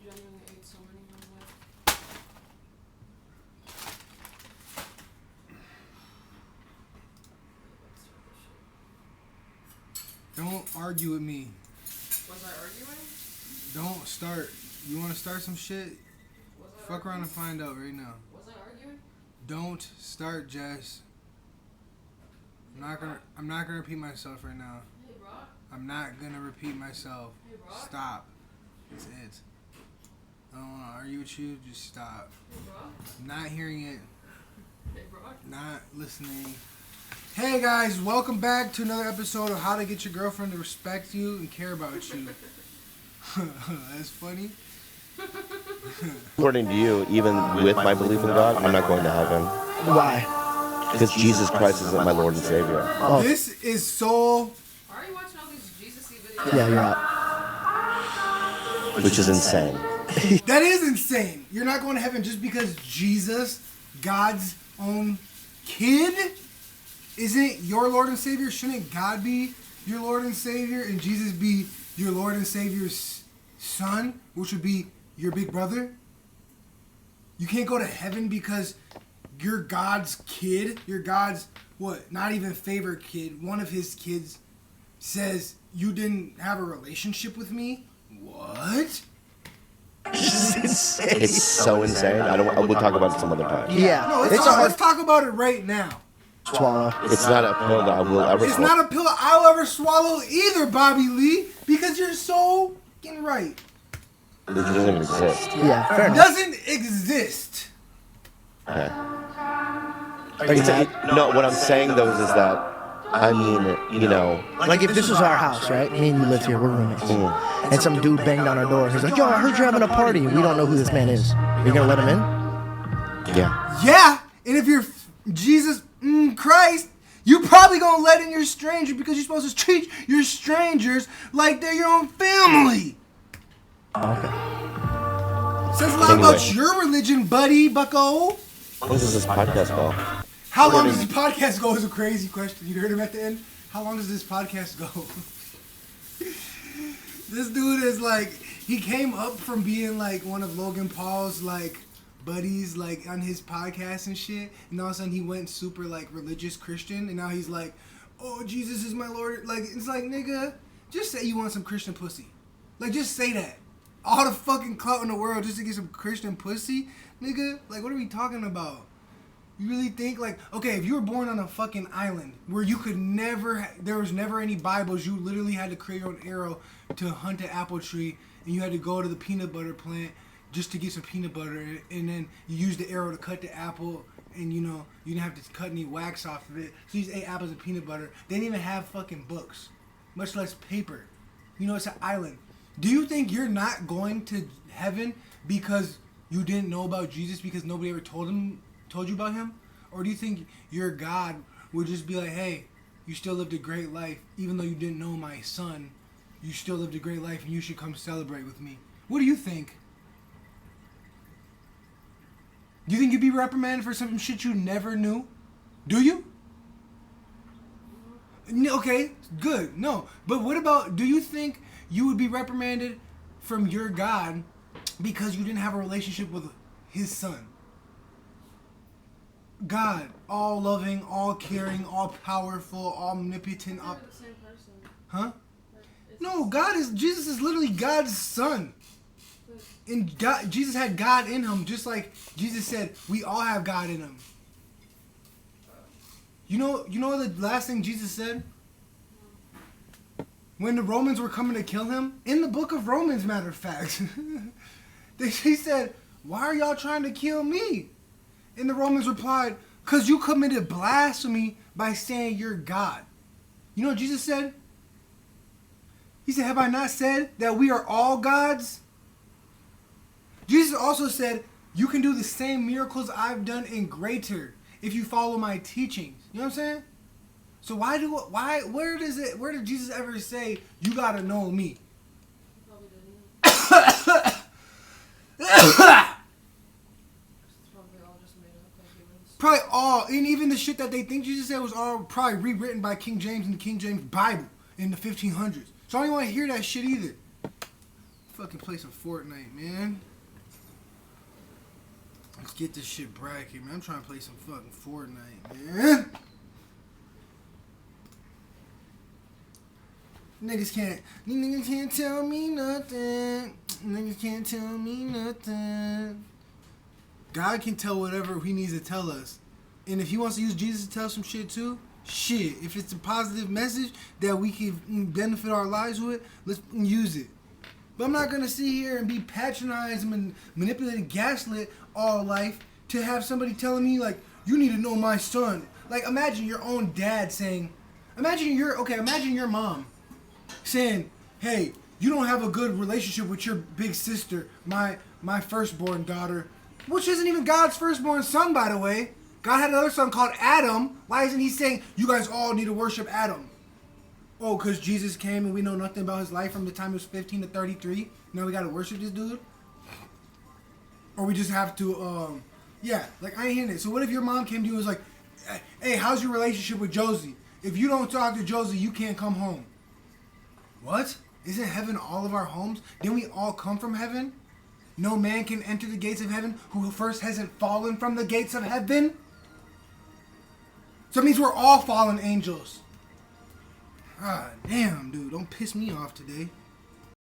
genuinely ate so many in my life. Don't argue with me. Was I arguing? Don't start. You want to start some shit? Fuck around and find out right now. Was I arguing? Don't start, Jess. I'm not gonna repeat myself right now. Hey, Brock. I'm not gonna repeat myself. Hey, Brock. Stop. That's it. I don't wanna argue with you. Just stop. Hey, Brock. Not hearing it. Hey, Brock. Not listening. Hey guys, welcome back to another episode of How to Get Your Girlfriend to Respect You and Care About You. That's funny. According to you, even with my belief in God, I'm not going to heaven. Why? Because Jesus Christ isn't my Lord and Savior. Oh. This is so... Why are you watching all these Jesus-y videos? Yeah, you're out. Which is insane. That is insane. You're not going to heaven just because Jesus, God's own kid, isn't your Lord and Savior. Shouldn't God be your Lord and Savior and Jesus be your Lord and Savior's son, which would be your big brother? You can't go to heaven because you're God's kid. You're God's, what, not even favorite kid. One of his kids says, you didn't have a relationship with me? What? It's so insane. We'll talk about it some other time. Yeah. No, let's talk about it right now. Swallow. It's not a pill that I will ever It's swallow. not a pill I'll ever swallow either, Bobby Lee, because you're so fucking right. It doesn't even exist. Yeah, fair It enough. doesn't exist. Okay. Are you mad? No, what I'm saying though is that, I mean, you know, Like if this was our house, right? Me and you live here, we're roommates. And some dude banged on our door. He's like, yo, I heard you're having a party. We don't know who this man is. Are you gonna let him in? yeah. Yeah, and if you're Jesus Christ, you probably gonna let in your stranger because you're supposed to treat your strangers like they're your own family. Okay. Says a lot about your religion, buddy, bucko. How long does this podcast go? How long does this podcast go is a crazy question. You heard him at the end? How long does this podcast go? This dude is like, he came up from being like one of Logan Paul's like buddies like on his podcast and shit, and all of a sudden he went super like religious Christian, and now he's like, oh, Jesus is my Lord. Like, it's like, nigga, just say you want some Christian pussy. Like, just say that. All the fucking clout in the world just to get some Christian pussy? Nigga, like, what are we talking about? You really think, like, okay, if you were born on a fucking island where you could never, there was never any Bibles, you literally had to create your own arrow to hunt an apple tree, and you had to go to the peanut butter plant just to get some peanut butter, and then you used the arrow to cut the apple, and you know, you didn't have to cut any wax off of it, so you just ate apples and peanut butter. They didn't even have fucking books, much less paper. You know, it's an island. Do you think you're not going to heaven because you didn't know about Jesus because nobody ever told you about him? Or do you think your God would just be like, hey, you still lived a great life, even though you didn't know my son, you still lived a great life and you should come celebrate with me? What do you think? Do you think you'd be reprimanded for some shit you never knew? Do you? Okay, good. No. But what about, do you think you would be reprimanded from your God because you didn't have a relationship with his son? God, all loving, all caring, all powerful, all omnipotent. They're the same person. Huh? It's No, Jesus is literally God's son. And God, Jesus had God in him, just like Jesus said, we all have God in him. You know the last thing Jesus said? When the Romans were coming to kill him? In the book of Romans, matter of fact. He said, why are y'all trying to kill me? And the Romans replied, because you committed blasphemy by saying you're God. You know what Jesus said? He said, have I not said that we are all gods? Jesus also said, you can do the same miracles I've done and greater if you follow my teachings. You know what I'm saying? So where did Jesus ever say, you gotta know me? He probably didn't. It's probably all just made up like humans. Probably all, and even the shit that they think Jesus said was all probably rewritten by King James in the King James Bible in the 1500s. So I don't even want to hear that shit either. fucking play some Fortnite, man. Let's get this shit bracket, man. I'm trying to play some fucking Fortnite, man. Niggas can't tell me nothing. Niggas can't tell me nothing. God can tell whatever he needs to tell us. And if he wants to use Jesus to tell some shit too, shit. If it's a positive message that we can benefit our lives with, let's use it. But I'm not going to sit here and be patronized and manipulated, gaslit all life to have somebody telling me, like, you need to know my son. Like, imagine your own dad saying, imagine your mom saying, hey, you don't have a good relationship with your big sister, my firstborn daughter, which isn't even God's firstborn son, by the way. God had another son called Adam. Why isn't he saying, you guys all need to worship Adam? Oh, because Jesus came and we know nothing about his life from the time he was 15 to 33. Now we got to worship this dude? Or we just have to, like, I ain't hearing it. So what if your mom came to you and was like, hey, how's your relationship with Josie? If you don't talk to Josie, you can't come home. What? Isn't heaven all of our homes? Didn't we all come from heaven? No man can enter the gates of heaven who first hasn't fallen from the gates of heaven? So it means we're all fallen angels. Ah, damn, dude. Don't piss me off today.